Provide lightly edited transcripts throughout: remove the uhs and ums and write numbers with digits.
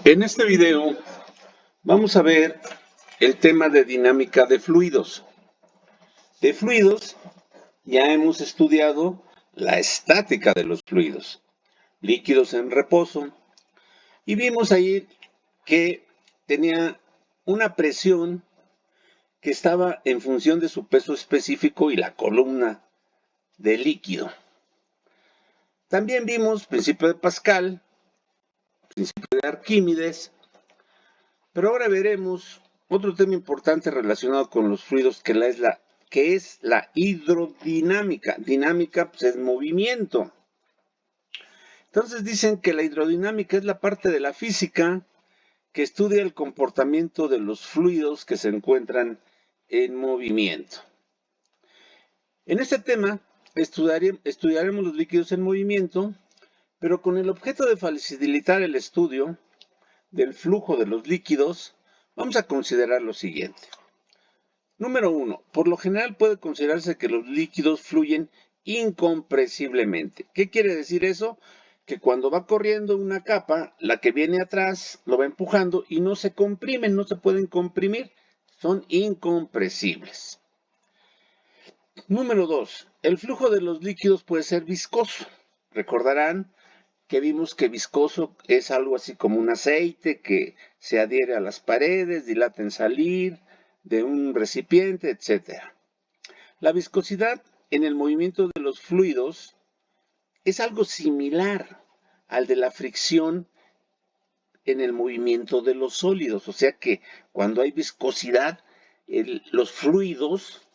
En este video vamos a ver el tema de dinámica de fluidos. De fluidos ya hemos estudiado la estática de los fluidos, líquidos en reposo, y vimos ahí que tenía una presión que estaba en función de su peso específico y la columna del líquido. También vimos principio de Pascal, principio de Arquímedes, pero ahora veremos otro tema importante relacionado con los fluidos que es la hidrodinámica. Dinámica pues, es movimiento. Entonces dicen que la hidrodinámica es la parte de la física que estudia el comportamiento de los fluidos que se encuentran en movimiento. En este tema estudiaremos los líquidos en movimiento, pero con el objeto de facilitar el estudio del flujo de los líquidos, vamos a considerar lo siguiente. Número 1. Por lo general puede considerarse que los líquidos fluyen incompresiblemente. ¿Qué quiere decir eso? Que cuando va corriendo una capa, la que viene atrás lo va empujando y no se comprimen, no se pueden comprimir, son incompresibles. Número 2. El flujo de los líquidos puede ser viscoso. Recordarán que vimos que viscoso es algo así como un aceite que se adhiere a las paredes, dilata en salir de un recipiente, etc. La viscosidad en el movimiento de los fluidos es algo similar al de la fricción en el movimiento de los sólidos, o sea que cuando hay viscosidad, los fluidos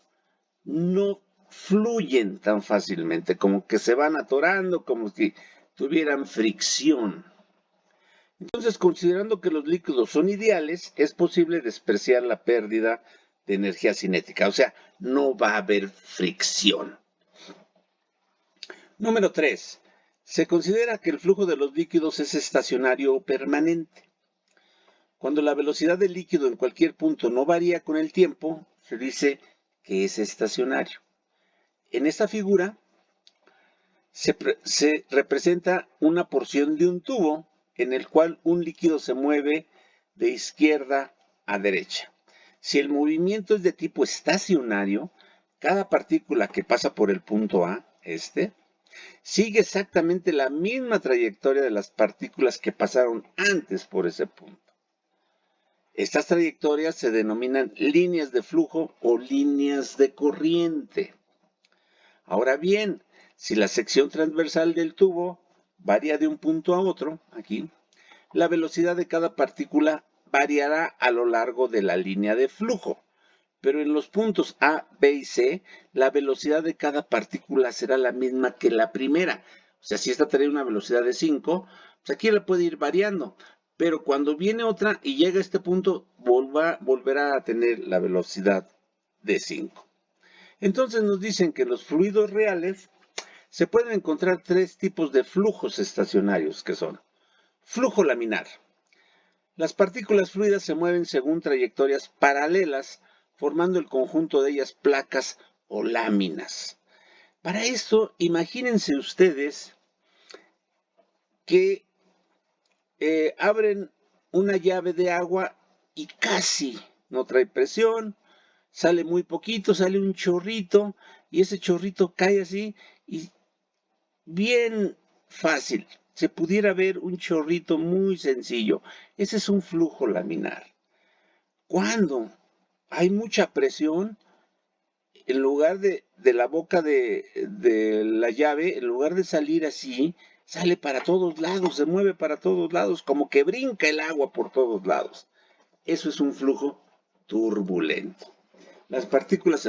no fluyen tan fácilmente, como que se van atorando, como si tuvieran fricción. Entonces, considerando que los líquidos son ideales, es posible despreciar la pérdida de energía cinética, o sea, no va a haber fricción. Número 3. Se considera que el flujo de los líquidos es estacionario o permanente. Cuando la velocidad del líquido en cualquier punto no varía con el tiempo, se dice que es estacionario. En esta figura se representa una porción de un tubo en el cual un líquido se mueve de izquierda a derecha. Si el movimiento es de tipo estacionario, cada partícula que pasa por el punto A, sigue exactamente la misma trayectoria de las partículas que pasaron antes por ese punto. Estas trayectorias se denominan líneas de flujo o líneas de corriente. Ahora bien, si la sección transversal del tubo varía de un punto a otro, aquí, la velocidad de cada partícula variará a lo largo de la línea de flujo. Pero en los puntos A, B y C, la velocidad de cada partícula será la misma que la primera. O sea, si esta trae una velocidad de 5, pues aquí la puede ir variando. Pero cuando viene otra y llega a este punto, volverá a tener la velocidad de 5. Entonces nos dicen que en los fluidos reales se pueden encontrar tres tipos de flujos estacionarios, que son flujo laminar. Las partículas fluidas se mueven según trayectorias paralelas, formando el conjunto de ellas placas o láminas. Para esto, imagínense ustedes que abren una llave de agua y casi no trae presión, sale muy poquito, sale un chorrito y ese chorrito cae así y bien fácil. Se pudiera ver un chorrito muy sencillo. Ese es un flujo laminar. Cuando hay mucha presión, en lugar de la boca de la llave, en lugar de salir así, sale para todos lados, se mueve para todos lados, como que brinca el agua por todos lados. Eso es un flujo turbulento. Las partículas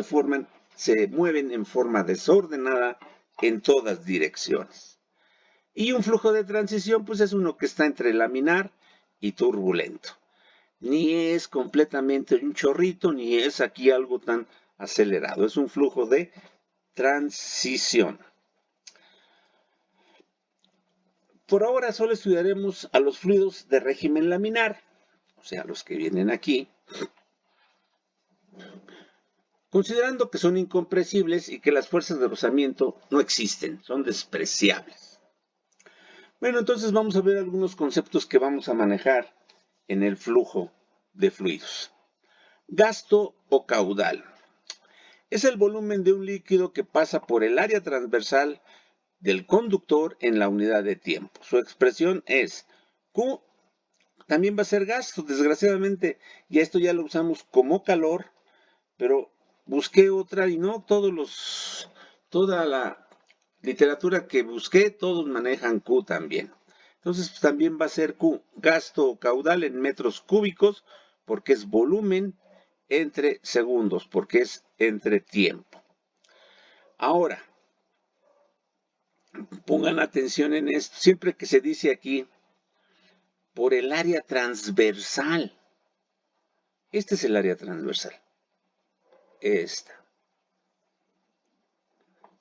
se mueven en forma desordenada en todas direcciones. Y un flujo de transición, pues es uno que está entre laminar y turbulento. Ni es completamente un chorrito, ni es aquí algo tan acelerado. Es un flujo de transición. Por ahora solo estudiaremos a los fluidos de régimen laminar, o sea, los que vienen aquí, considerando que son incompresibles y que las fuerzas de rozamiento no existen, son despreciables. Bueno, entonces vamos a ver algunos conceptos que vamos a manejar en el flujo de fluidos. Gasto o caudal. Es el volumen de un líquido que pasa por el área transversal del conductor en la unidad de tiempo. Su expresión es Q, también va a ser gasto, desgraciadamente, y esto ya lo usamos como calor, pero busqué otra y no toda la literatura que busqué, todos manejan Q también. Entonces pues, también va a ser Q, gasto o caudal en metros cúbicos, porque es volumen entre segundos, porque es entre tiempo. Ahora, pongan atención en esto, siempre que se dice aquí, por el área transversal. Este es el área transversal. Esta.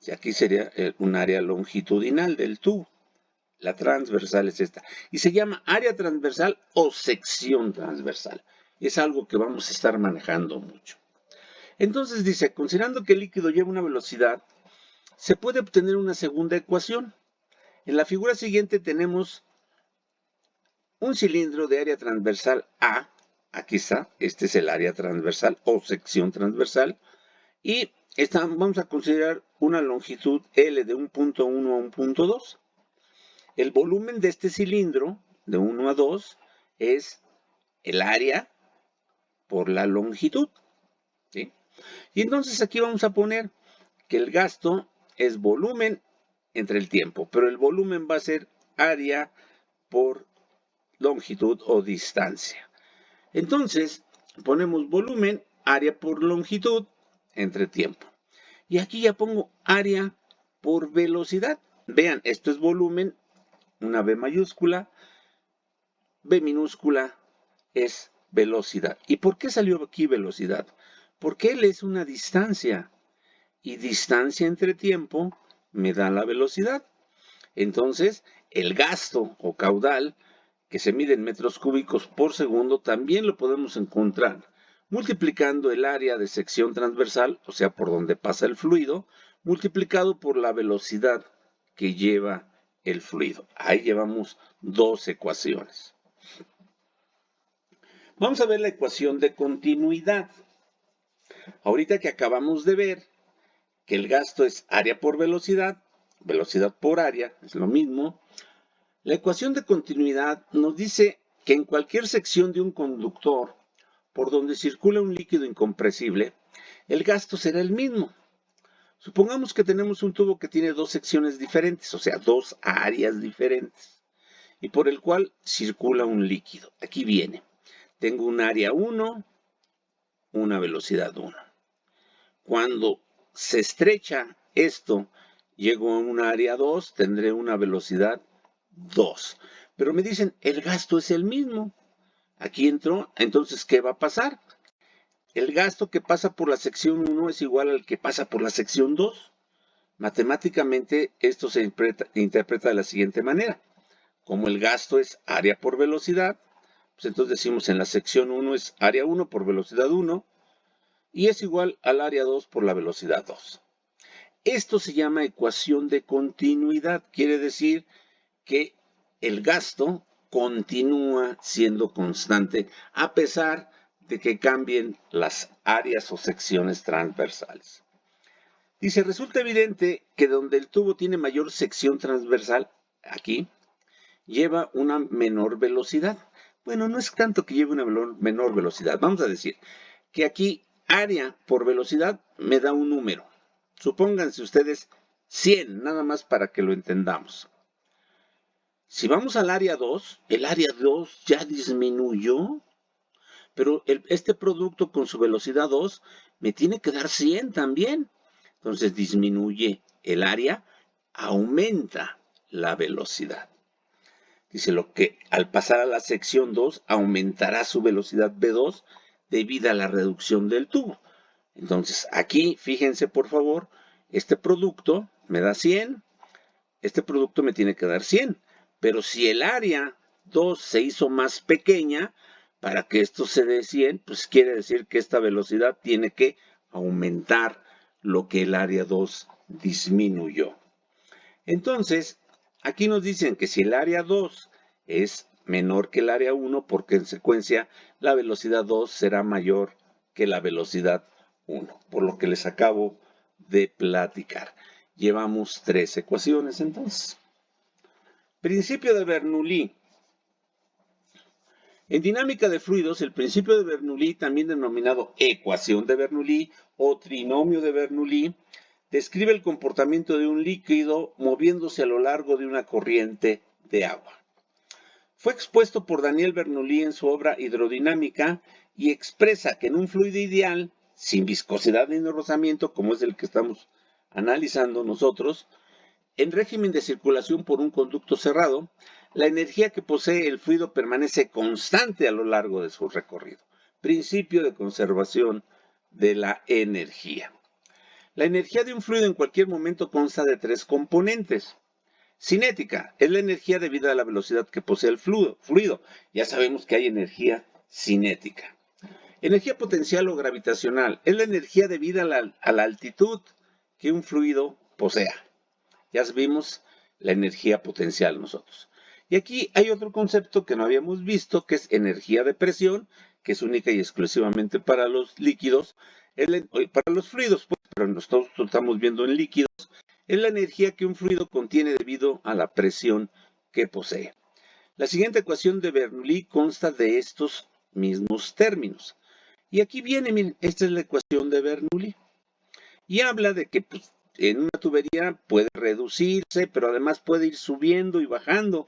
Y aquí sería un área longitudinal del tubo. La transversal es esta. Y se llama área transversal o sección transversal. Es algo que vamos a estar manejando mucho. Entonces dice, considerando que el líquido lleva una velocidad, se puede obtener una segunda ecuación. En la figura siguiente tenemos un cilindro de área transversal A. Aquí está, este es el área transversal o sección transversal. Y vamos a considerar una longitud L de un punto 1 a un punto 2. El volumen de este cilindro, de 1 a 2, es el área por la longitud. ¿Sí? Y entonces aquí vamos a poner que el gasto es volumen entre el tiempo, pero el volumen va a ser área por longitud o distancia. Entonces, ponemos volumen, área por longitud, entre tiempo. Y aquí ya pongo área por velocidad. Vean, esto es volumen, una V mayúscula, V minúscula es velocidad. ¿Y por qué salió aquí velocidad? Porque L es una distancia y distancia entre tiempo me da la velocidad. Entonces, el gasto o caudal que se mide en metros cúbicos por segundo también lo podemos encontrar multiplicando el área de sección transversal, o sea, por donde pasa el fluido, multiplicado por la velocidad que lleva el fluido. Ahí llevamos dos ecuaciones. Vamos a ver la ecuación de continuidad. Ahorita que acabamos de ver que el gasto es área por velocidad, velocidad por área, es lo mismo. La ecuación de continuidad nos dice que en cualquier sección de un conductor por donde circula un líquido incompresible, el gasto será el mismo. Supongamos que tenemos un tubo que tiene dos secciones diferentes, o sea, dos áreas diferentes, y por el cual circula un líquido. Aquí viene. Tengo un área 1, una velocidad 1. Cuando se estrecha esto, llego a un área 2, tendré una velocidad 2. Pero me dicen, el gasto es el mismo. Aquí entró, entonces, ¿qué va a pasar? El gasto que pasa por la sección 1 es igual al que pasa por la sección 2. Matemáticamente, esto se interpreta de la siguiente manera. Como el gasto es área por velocidad, pues entonces decimos en la sección 1 es área 1 por velocidad 1 y es igual al área 2 por la velocidad 2. Esto se llama ecuación de continuidad. Quiere decir que el gasto continúa siendo constante a pesar de que cambien las áreas o secciones transversales. Dice, resulta evidente que donde el tubo tiene mayor sección transversal, aquí, lleva una menor velocidad. Bueno, no es tanto que lleve una menor velocidad. Vamos a decir que aquí área por velocidad me da un número. Supónganse ustedes 100, nada más para que lo entendamos. Si vamos al área 2, el área 2 ya disminuyó, pero este producto con su velocidad 2 me tiene que dar 100 también. Entonces disminuye el área, aumenta la velocidad. Dice lo que al pasar a la sección 2 aumentará su velocidad V2 debido a la reducción del tubo. Entonces aquí, fíjense por favor, este producto me da 100, este producto me tiene que dar 100. Pero si el área 2 se hizo más pequeña, para que esto se dé 100, pues quiere decir que esta velocidad tiene que aumentar lo que el área 2 disminuyó. Entonces, Aquí nos dicen que si el área 2 es menor que el área 1, porque en secuencia la velocidad 2 será mayor que la velocidad 1, por lo que les acabo de platicar. Llevamos 3 ecuaciones entonces. Principio de Bernoulli. En dinámica de fluidos, el principio de Bernoulli, también denominado ecuación de Bernoulli o trinomio de Bernoulli, describe el comportamiento de un líquido moviéndose a lo largo de una corriente de agua. Fue expuesto por Daniel Bernoulli en su obra Hidrodinámica y expresa que en un fluido ideal, sin viscosidad ni rozamiento, como es el que estamos analizando nosotros, en régimen de circulación por un conducto cerrado, la energía que posee el fluido permanece constante a lo largo de su recorrido. Principio de conservación de la energía. La energía de un fluido en cualquier momento consta de 3 componentes. Cinética es la energía debida a la velocidad que posee el fluido. Ya sabemos que hay energía cinética. Energía potencial o gravitacional es la energía debida a la altitud que un fluido posea. Ya vimos la energía potencial nosotros. Y aquí hay otro concepto que no habíamos visto, que es energía de presión, que es única y exclusivamente para los líquidos, para los fluidos, pues, pero nosotros estamos viendo en líquidos, es la energía que un fluido contiene debido a la presión que posee. La siguiente ecuación de Bernoulli consta de estos mismos términos. Y aquí viene, miren, esta es la ecuación de Bernoulli. Y habla de que pues, en una tubería puede reducirse, pero además puede ir subiendo y bajando.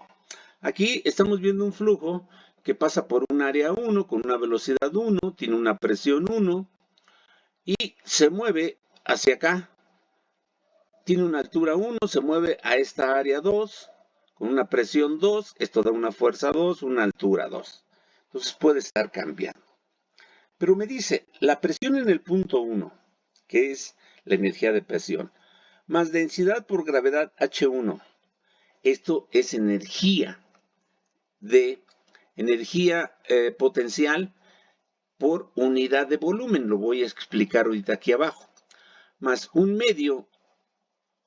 Aquí estamos viendo un flujo que pasa por un área 1 con una velocidad 1, tiene una presión 1 y se mueve hacia acá. Tiene una altura 1, se mueve a esta área 2 con una presión 2, esto da una fuerza 2, una altura 2. Entonces puede estar cambiando. Pero me dice, la presión en el punto 1, que es la energía de presión, más densidad por gravedad H1. Esto es energía potencial por unidad de volumen. Lo voy a explicar ahorita aquí abajo. Más un medio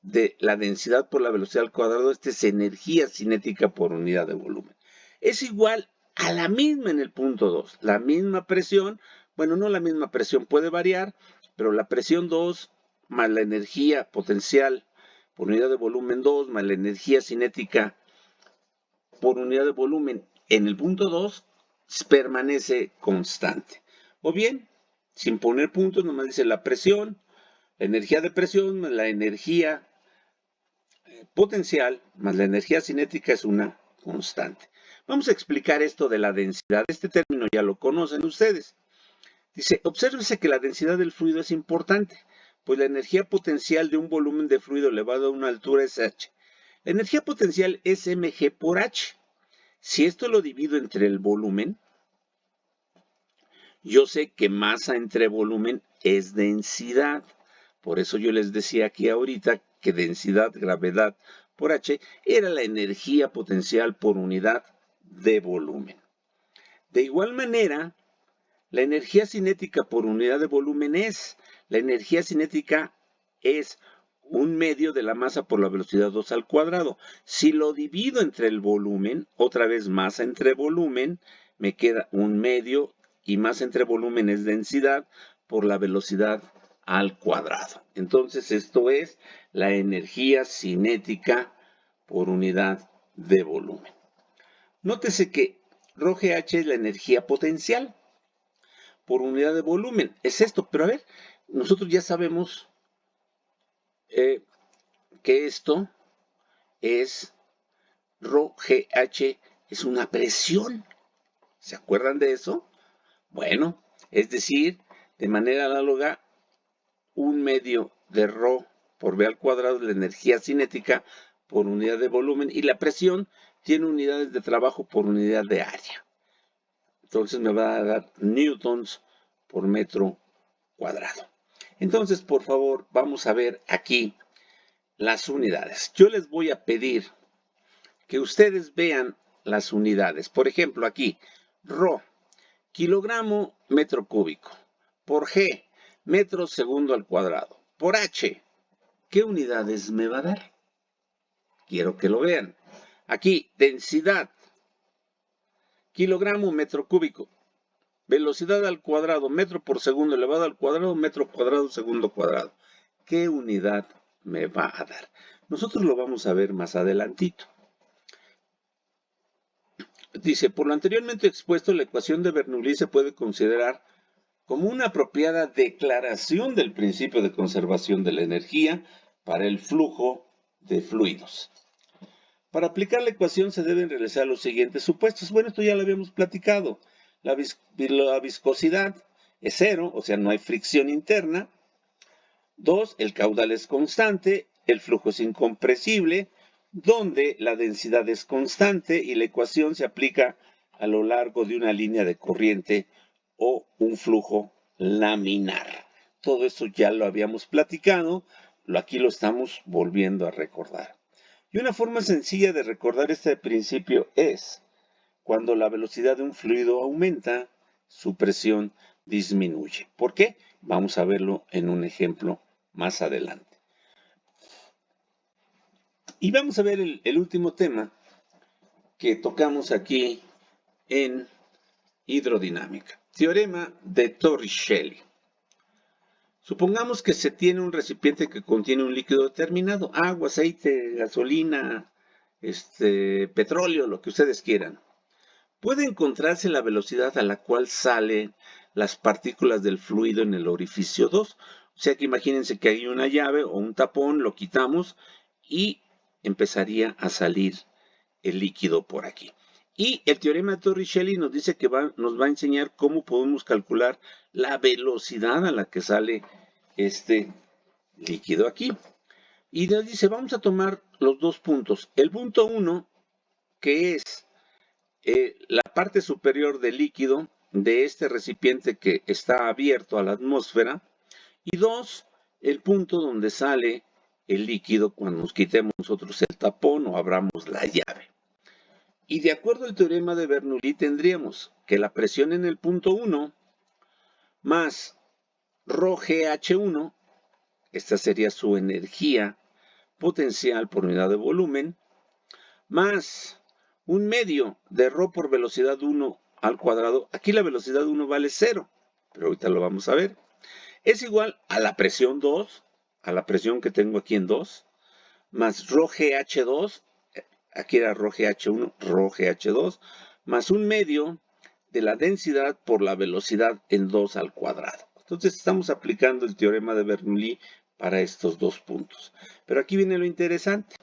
de la densidad por la velocidad al cuadrado. Esta es energía cinética por unidad de volumen. Es igual a la misma en el punto 2. La misma presión, bueno, no la misma presión, puede variar, pero la presión 2 más la energía potencial por unidad de volumen 2 más la energía cinética por unidad de volumen en el punto 2 permanece constante. O bien, sin poner puntos, nomás dice la presión, la energía de presión más la energía potencial más la energía cinética es una constante. Vamos a explicar esto de la densidad. Este término ya lo conocen ustedes. Dice, obsérvese que la densidad del fluido es importante, pues la energía potencial de un volumen de fluido elevado a una altura es H. La energía potencial es mg por H. Si esto lo divido entre el volumen, yo sé que masa entre volumen es densidad. Por eso yo les decía aquí ahorita que densidad, gravedad por H, era la energía potencial por unidad de volumen. De igual manera, la energía cinética por unidad de volumen la energía cinética es un medio de la masa por la velocidad 2 al cuadrado. Si lo divido entre el volumen, otra vez masa entre volumen, me queda un medio y masa entre volumen es densidad por la velocidad al cuadrado. Entonces esto es la energía cinética por unidad de volumen. Nótese que ρGH es la energía potencial por unidad de volumen. Es esto, pero a ver, nosotros ya sabemos que esto es ρGH, es una presión. ¿Se acuerdan de eso? Bueno, es decir, de manera análoga, un medio de ρ por v al cuadrado de la energía cinética por unidad de volumen y la presión tiene unidades de trabajo por unidad de área. Entonces me va a dar newtons por metro cuadrado. Entonces, por favor, vamos a ver aquí las unidades. Yo les voy a pedir que ustedes vean las unidades. Por ejemplo, aquí, ρ, kilogramo metro cúbico, por G, metro segundo al cuadrado, por H, ¿qué unidades me va a dar? Quiero que lo vean. Aquí, densidad, kilogramo metro cúbico. Velocidad al cuadrado, metro por segundo elevado al cuadrado, metro cuadrado, segundo cuadrado. ¿Qué unidad me va a dar? Nosotros lo vamos a ver más adelantito. Dice, por lo anteriormente expuesto, la ecuación de Bernoulli se puede considerar como una apropiada declaración del principio de conservación de la energía para el flujo de fluidos. Para aplicar la ecuación se deben realizar los siguientes supuestos. Bueno, esto ya lo habíamos platicado. La viscosidad es cero, o sea, no hay fricción interna. 2, el caudal es constante, el flujo es incompresible, donde la densidad es constante y la ecuación se aplica a lo largo de una línea de corriente o un flujo laminar. Todo eso ya lo habíamos platicado, aquí lo estamos volviendo a recordar. Y una forma sencilla de recordar este principio es, cuando la velocidad de un fluido aumenta, su presión disminuye. ¿Por qué? Vamos a verlo en un ejemplo más adelante. Y vamos a ver el último tema que tocamos aquí en hidrodinámica. Teorema de Torricelli. Supongamos que se tiene un recipiente que contiene un líquido determinado, agua, aceite, gasolina, petróleo, lo que ustedes quieran. Puede encontrarse la velocidad a la cual salen las partículas del fluido en el orificio 2. O sea que imagínense que hay una llave o un tapón, lo quitamos y empezaría a salir el líquido por aquí. Y el teorema de Torricelli nos dice que nos va a enseñar cómo podemos calcular la velocidad a la que sale este líquido aquí. Y nos dice, vamos a tomar los dos puntos. El punto 1, que es la parte superior del líquido de este recipiente que está abierto a la atmósfera. Y 2, el punto donde sale el líquido cuando nos quitemos nosotros el tapón o abramos la llave. Y de acuerdo al teorema de Bernoulli tendríamos que la presión en el punto 1 más ρGH1, esta sería su energía potencial por unidad de volumen, más un medio de ρ por velocidad 1 al cuadrado. Aquí la velocidad 1 vale 0, pero ahorita lo vamos a ver. Es igual a la presión 2, a la presión que tengo aquí en 2, más ρGH2, aquí era ρGH1, ρGH2, más un medio de la densidad por la velocidad en 2 al cuadrado. Entonces estamos aplicando el teorema de Bernoulli para estos dos puntos. Pero aquí viene lo interesante.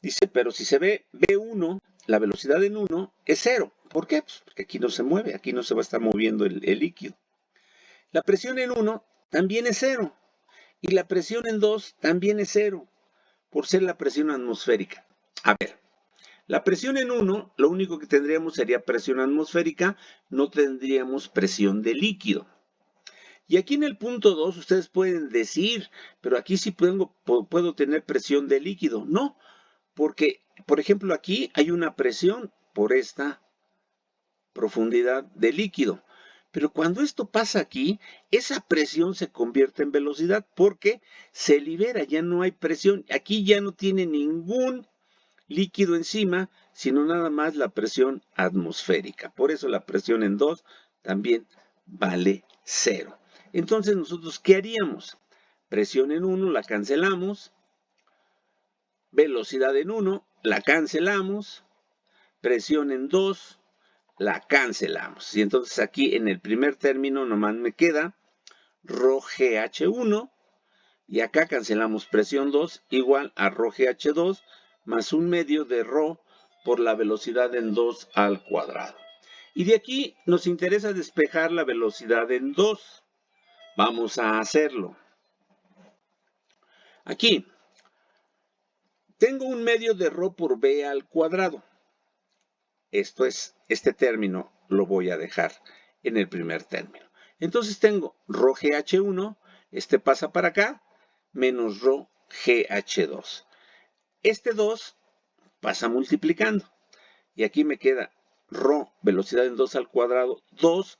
Dice, pero si se ve B1, la velocidad en 1 es 0. ¿Por qué? Pues porque aquí no se mueve, aquí no se va a estar moviendo el líquido. La presión en 1 también es 0. Y la presión en 2 también es 0, por ser la presión atmosférica. A ver, la presión en 1, lo único que tendríamos sería presión atmosférica, no tendríamos presión de líquido. Y aquí en el punto 2 ustedes pueden decir, pero aquí sí puedo tener presión de líquido. No, porque, por ejemplo, aquí hay una presión por esta profundidad de líquido. Pero cuando esto pasa aquí, esa presión se convierte en velocidad porque se libera, ya no hay presión. Aquí ya no tiene ningún líquido encima, sino nada más la presión atmosférica. Por eso la presión en 2 también vale 0. Entonces nosotros, ¿qué haríamos? Presión en 1 la cancelamos, velocidad en 1 la cancelamos, presión en 2 la cancelamos. Y entonces aquí en el primer término nomás me queda ρGH1 y acá cancelamos presión 2 igual a ρGH2 más un medio de ρ por la velocidad en 2 al cuadrado. Y de aquí nos interesa despejar la velocidad en 2. Vamos a hacerlo. Aquí tengo un medio de ρ por b al cuadrado. Esto es, este término lo voy a dejar en el primer término. Entonces tengo ρGH1, este pasa para acá, menos ρGH2. Este 2 pasa multiplicando. Y aquí me queda ρ, velocidad en 2 al cuadrado, 2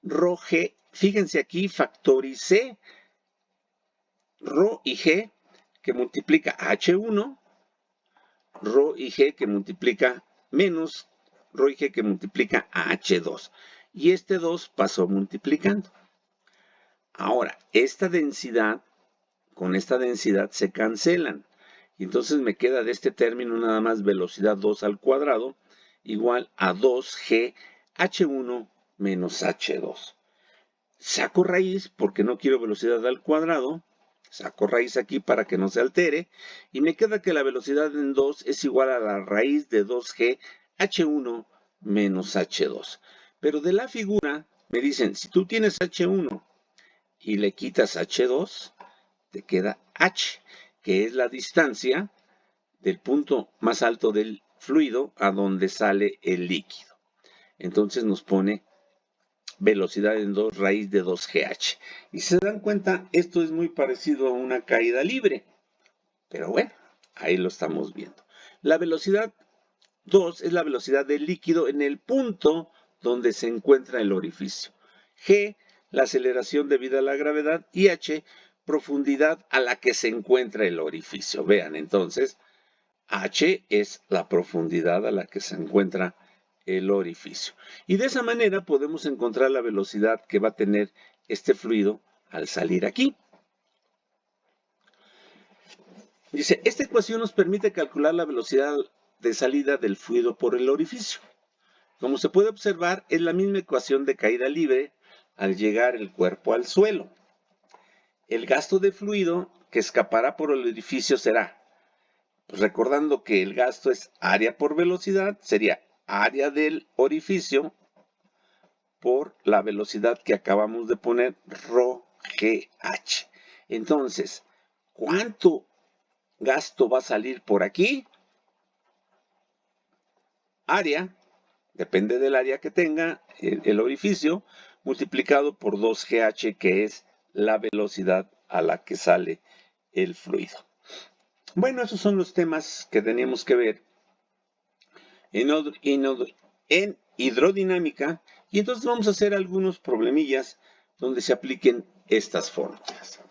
ρG. Fíjense aquí, factoricé ρ y g, que multiplica H1 Rho y G que multiplica menos Rho y G que multiplica a H2. Y este 2 pasó multiplicando. Ahora, esta densidad con esta densidad se cancelan. Y entonces me queda de este término nada más velocidad 2 al cuadrado igual a 2G H1 menos H2. Saco raíz porque no quiero velocidad al cuadrado. Saco raíz aquí para que no se altere. Y me queda que la velocidad en 2 es igual a la raíz de 2G H1 menos H2. Pero de la figura me dicen, si tú tienes H1 y le quitas H2, te queda H, que es la distancia del punto más alto del fluido a donde sale el líquido. Entonces nos pone velocidad en 2 raíz de 2GH. Y si se dan cuenta, esto es muy parecido a una caída libre. Pero bueno, ahí lo estamos viendo. La velocidad 2 es la velocidad del líquido en el punto donde se encuentra el orificio. G, la aceleración debido a la gravedad, y H, profundidad a la que se encuentra el orificio. Vean, entonces, H es la profundidad a la que se encuentra el orificio. Y de esa manera podemos encontrar la velocidad que va a tener este fluido al salir aquí. Dice, esta ecuación nos permite calcular la velocidad de salida del fluido por el orificio. Como se puede observar, es la misma ecuación de caída libre al llegar el cuerpo al suelo. El gasto de fluido que escapará por el orificio será, pues recordando que el gasto es área por velocidad, sería área del orificio por la velocidad que acabamos de poner, rho GH. Entonces, ¿cuánto gasto va a salir por aquí? Área, depende del área que tenga el orificio, multiplicado por 2GH, que es la velocidad a la que sale el fluido. Bueno, esos son los temas que teníamos que ver en hidrodinámica, y entonces vamos a hacer algunos problemillas donde se apliquen estas fórmulas.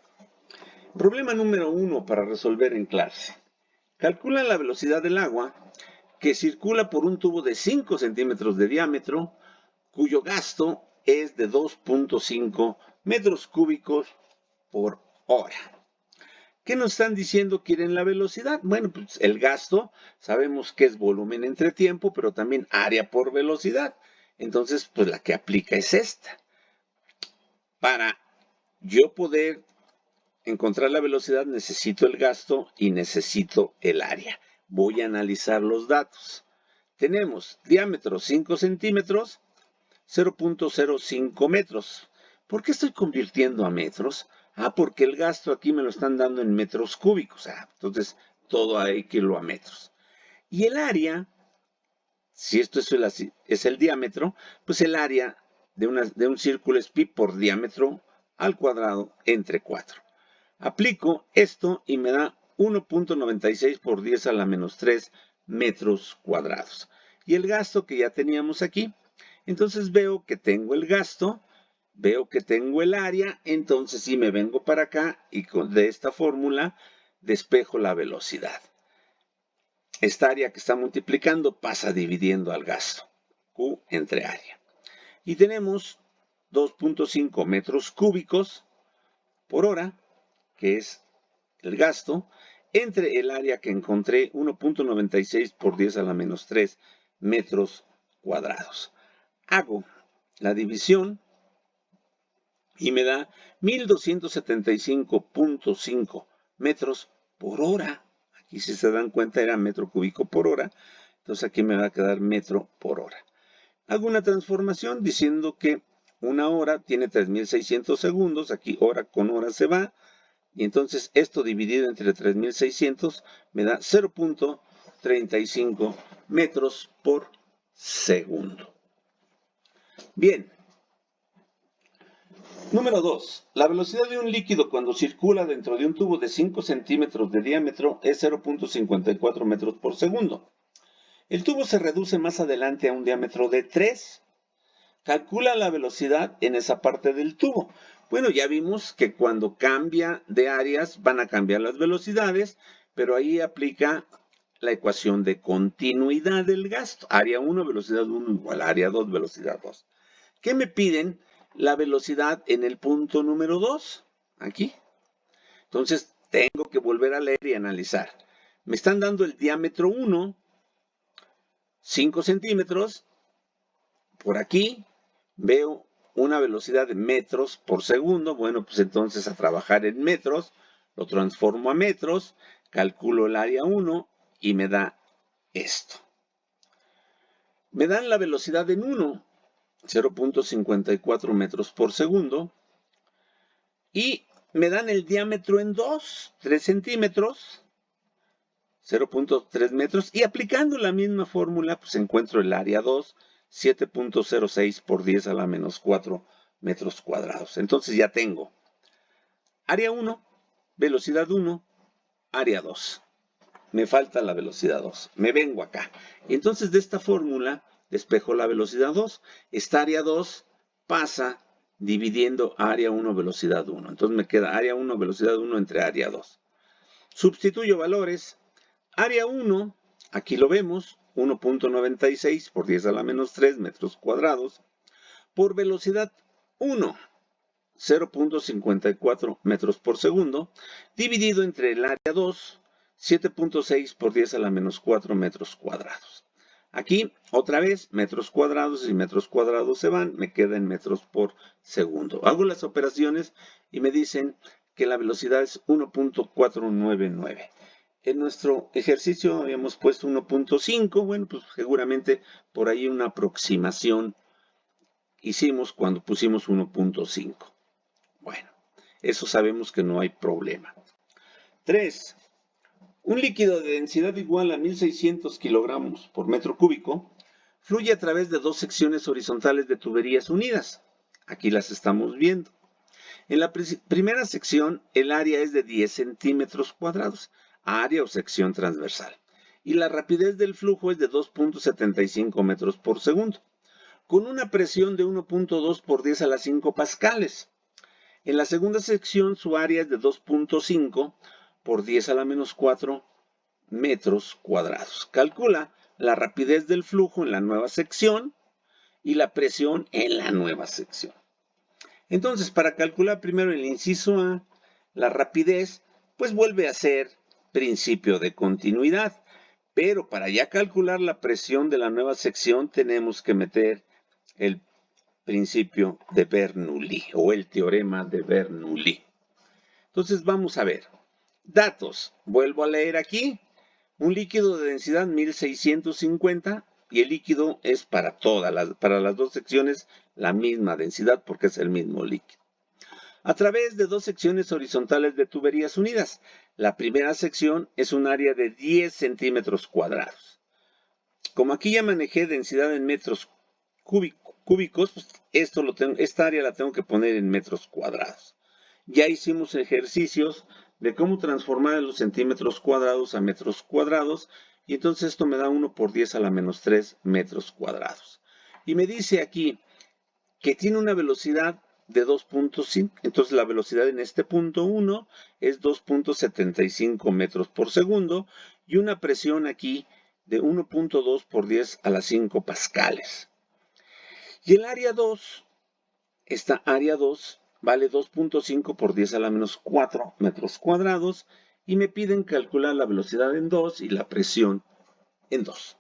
Problema número 1 para resolver en clase. Calcula la velocidad del agua que circula por un tubo de 5 centímetros de diámetro, cuyo gasto es de 2.5 metros cúbicos por hora. ¿Qué nos están diciendo? ¿Quieren la velocidad? Bueno, pues el gasto, sabemos que es volumen entre tiempo, pero también área por velocidad. Entonces, pues la que aplica es esta. Para yo poder encontrar la velocidad, necesito el gasto y necesito el área. Voy a analizar los datos. Tenemos diámetro 5 centímetros, 0.05 metros. ¿Por qué estoy convirtiendo a metros? Ah, porque el gasto aquí me lo están dando en metros cúbicos. Entonces, todo hay que irlo a metros. Y el área, si esto es el diámetro, pues el área de un círculo es pi por diámetro al cuadrado entre 4. Aplico esto y me da 1.96 por 10 a la menos 3 metros cuadrados. Y el gasto que ya teníamos aquí, entonces veo que tengo el gasto, veo que tengo el área, entonces sí me vengo para acá y de esta fórmula despejo la velocidad. Esta área que está multiplicando pasa dividiendo al gasto, Q entre área. Y tenemos 2.5 metros cúbicos por hora, que es el gasto, entre el área que encontré, 1.96 por 10 a la menos 3 metros cuadrados. Hago la división y me da 1275.5 metros por hora. Aquí si se dan cuenta era metro cúbico por hora, entonces aquí me va a quedar metro por hora. Hago una transformación diciendo que una hora tiene 3600 segundos, aquí hora con hora se va, y entonces esto dividido entre 3600 me da 0.35 metros por segundo. Bien. Número 2. La velocidad de un líquido cuando circula dentro de un tubo de 5 centímetros de diámetro es 0.54 metros por segundo. El tubo se reduce más adelante a un diámetro de 3. Calcula la velocidad en esa parte del tubo. Bueno, ya vimos que cuando cambia de áreas van a cambiar las velocidades, pero ahí aplica la ecuación de continuidad del gasto. Área 1, velocidad 1 igual a área 2, velocidad 2. ¿Qué me piden? La velocidad en el punto número 2, aquí. Entonces, tengo que volver a leer y analizar. Me están dando el diámetro 1, 5 centímetros. Por aquí veo una velocidad de metros por segundo. Bueno, pues entonces a trabajar en metros, lo transformo a metros, calculo el área 1 y me da esto. Me dan la velocidad en 1, 0.54 metros por segundo, y me dan el diámetro en 2, 3 centímetros, 0.3 metros, y aplicando la misma fórmula, pues encuentro el área 2, 7.06 por 10 a la menos 4 metros cuadrados. Entonces ya tengo área 1, velocidad 1, área 2. Me falta la velocidad 2. Me vengo acá. Y entonces de esta fórmula despejo la velocidad 2. Esta área 2 pasa dividiendo área 1, velocidad 1. Entonces me queda área 1, velocidad 1 entre área 2. Sustituyo valores. Área 1, aquí lo vemos, 1.96 por 10 a la menos 3 metros cuadrados, por velocidad 1, 0.54 metros por segundo, dividido entre el área 2, 7.6 por 10 a la menos 4 metros cuadrados. Aquí, otra vez, metros cuadrados y metros cuadrados se van, me queda en metros por segundo. Hago las operaciones y me dicen que la velocidad es 1.499. En nuestro ejercicio habíamos puesto 1.5, bueno, pues seguramente por ahí una aproximación hicimos cuando pusimos 1.5. Bueno, eso sabemos que no hay problema. 3. Un líquido de densidad igual a 1600 kilogramos por metro cúbico fluye a través de dos secciones horizontales de tuberías unidas. Aquí las estamos viendo. En la primera sección, el área es de 10 centímetros cuadrados, área o sección transversal, y la rapidez del flujo es de 2.75 metros por segundo, con una presión de 1.2 por 10 a la 5 pascales. En la segunda sección, su área es de 2.5 por 10 a la menos 4 metros cuadrados. Calcula la rapidez del flujo en la nueva sección y la presión en la nueva sección. Entonces, para calcular primero el inciso A, la rapidez, pues vuelve a ser principio de continuidad. Pero para ya calcular la presión de la nueva sección, tenemos que meter el principio de Bernoulli o el teorema de Bernoulli. Entonces, vamos a ver. Datos. Vuelvo a leer aquí. Un líquido de densidad 1650 y el líquido es para las dos secciones la misma densidad porque es el mismo líquido. A través de dos secciones horizontales de tuberías unidas. La primera sección es un área de 10 centímetros cuadrados. Como aquí ya manejé densidad en metros cúbicos, pues esta área la tengo que poner en metros cuadrados. Ya hicimos ejercicios de cómo transformar los centímetros cuadrados a metros cuadrados, y entonces esto me da 1 por 10 a la menos 3 metros cuadrados. Y me dice aquí que tiene una velocidad de 2.5, entonces la velocidad en este punto 1 es 2.75 metros por segundo, y una presión aquí de 1.2 por 10 a la 5 pascales. Y el área 2, esta área 2, vale 2.5 por 10 a la menos 4 metros cuadrados y me piden calcular la velocidad en 2 y la presión en 2.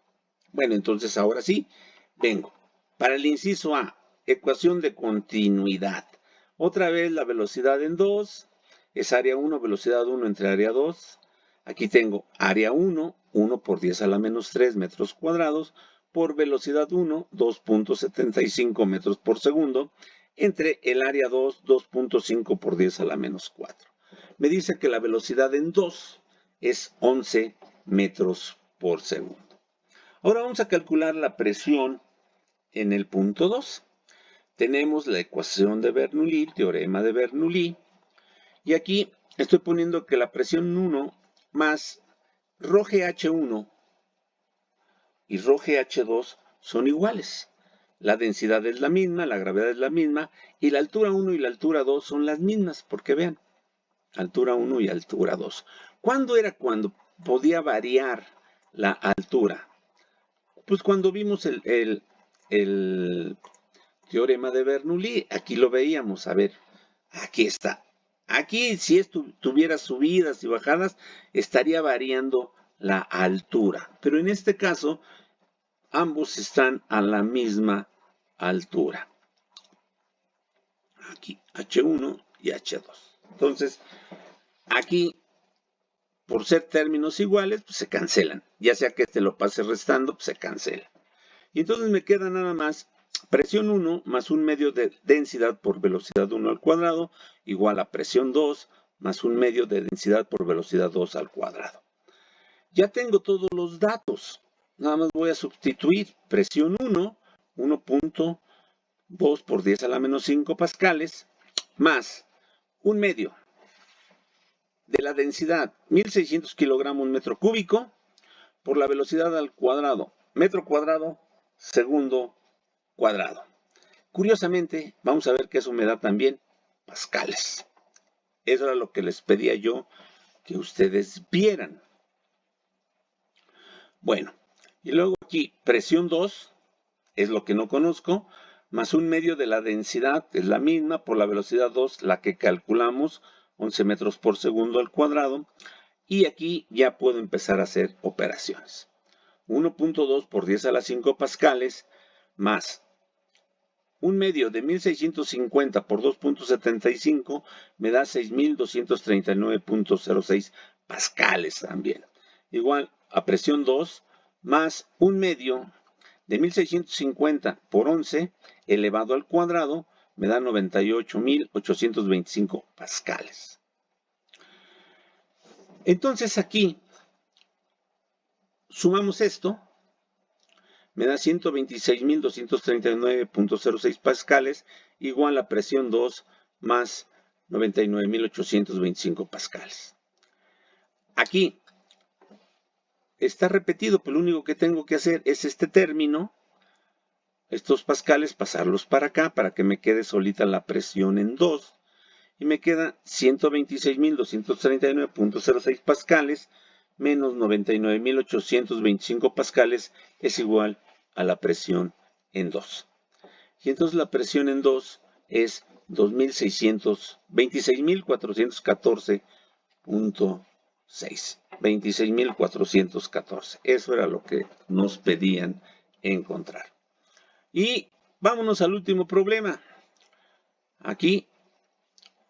Bueno, entonces ahora sí, vengo. Para el inciso A, ecuación de continuidad. Otra vez la velocidad en 2 es área 1, velocidad 1 entre área 2. Aquí tengo área 1, 1 por 10 a la menos 3 metros cuadrados por velocidad 1, 2.75 metros por segundo, entre el área 2, 2.5 por 10 a la menos 4. Me dice que la velocidad en 2 es 11 metros por segundo. Ahora vamos a calcular la presión en el punto 2. Tenemos la ecuación de Bernoulli, teorema de Bernoulli, y aquí estoy poniendo que la presión 1 más ρGH1 y ρGH2 son iguales. La densidad es la misma, la gravedad es la misma, y la altura 1 y la altura 2 son las mismas, porque vean, altura 1 y altura 2. ¿Cuándo era cuando podía variar la altura? Pues cuando vimos el teorema de Bernoulli, aquí lo veíamos. A ver, aquí está. Aquí, si tuviera subidas y bajadas, estaría variando la altura. Pero en este caso, ambos están a la misma altura. Aquí, H1 y H2. Entonces, aquí, por ser términos iguales, pues se cancelan. Ya sea que este lo pase restando, pues se cancela. Y entonces me queda nada más presión 1 más un medio de densidad por velocidad 1 al cuadrado igual a presión 2 más un medio de densidad por velocidad 2 al cuadrado. Ya tengo todos los datos. Nada más voy a sustituir presión 1, 1.2 por 10 a la menos 5 pascales, más un medio de la densidad 1600 kilogramos metro cúbico por la velocidad al cuadrado, metro cuadrado, segundo cuadrado. Curiosamente, vamos a ver que eso me da también pascales. Eso era lo que les pedía yo que ustedes vieran. Bueno, y luego aquí presión 2 es lo que no conozco, más un medio de la densidad, es la misma, por la velocidad 2, la que calculamos, 11 metros por segundo al cuadrado, y aquí ya puedo empezar a hacer operaciones. 1.2 por 10 a la 5 pascales, más un medio de 1650 por 2.75 me da 6239.06 pascales también. Igual a presión 2 más un medio de 1650 por 11 elevado al cuadrado me da 98.825 pascales. Entonces aquí sumamos esto, me da 126.239.06 pascales, igual a presión 2 más 99.825 pascales. Aquí está repetido, pero lo único que tengo que hacer es este término, estos pascales, pasarlos para acá, para que me quede solita la presión en 2, y me queda 126.239.06 pascales, menos 99.825 pascales, es igual a la presión en 2. Y entonces la presión en 2 es 26.414.6. 26.414. Eso era lo que nos pedían encontrar. Y vámonos al último problema. Aquí,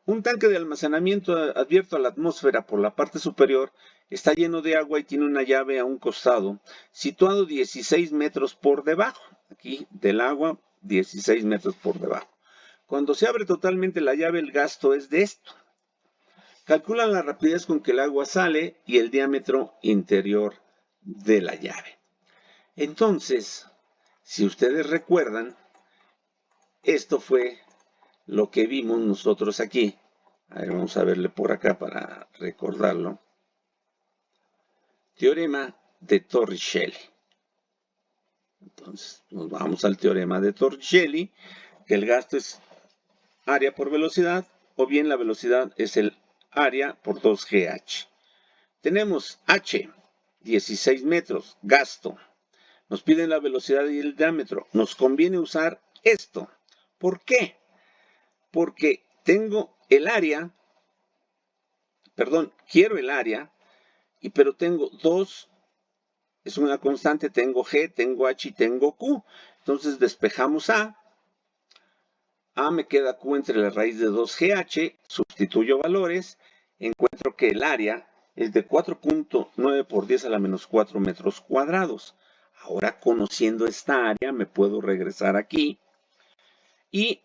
un tanque de almacenamiento abierto a la atmósfera por la parte superior está lleno de agua y tiene una llave a un costado, situado 16 metros por debajo. Aquí, del agua, 16 metros por debajo. Cuando se abre totalmente la llave, el gasto es de esto. Calculan la rapidez con que el agua sale y el diámetro interior de la llave. Entonces, si ustedes recuerdan, esto fue lo que vimos nosotros aquí. A ver, vamos a verle por acá para recordarlo. Teorema de Torricelli. Entonces, nos vamos al teorema de Torricelli, que el gasto es área por velocidad, o bien la velocidad es el área por 2GH. Tenemos H, 16 metros, gasto. Nos piden la velocidad y el diámetro. Nos conviene usar esto. ¿Por qué? Porque tengo el área, quiero el área, pero tengo dos, es una constante, tengo G, tengo H y tengo Q. Entonces despejamos A. A me queda Q entre la raíz de 2GH, sustituyo valores, encuentro que el área es de 4.9 por 10 a la menos 4 metros cuadrados. Ahora, conociendo esta área, me puedo regresar aquí. Y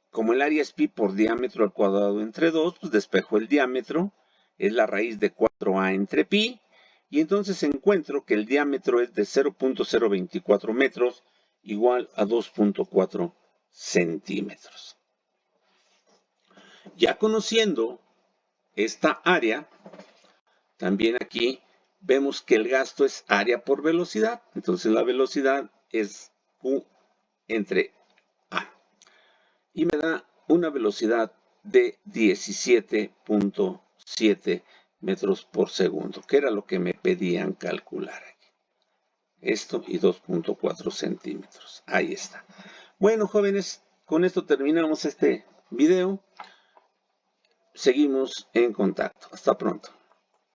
como el área es pi por diámetro al cuadrado entre 2, pues despejo el diámetro, es la raíz de 4a entre pi, y entonces encuentro que el diámetro es de 0.024 metros, igual a 2.4 centímetros. Ya conociendo esta área, también aquí vemos que el gasto es área por velocidad. Entonces la velocidad es Q entre A. Y me da una velocidad de 17.7 metros por segundo, que era lo que me pedían calcular aquí. esto y 2.4 centímetros. Ahí está. Bueno, jóvenes, con esto terminamos este video. Seguimos en contacto. Hasta pronto.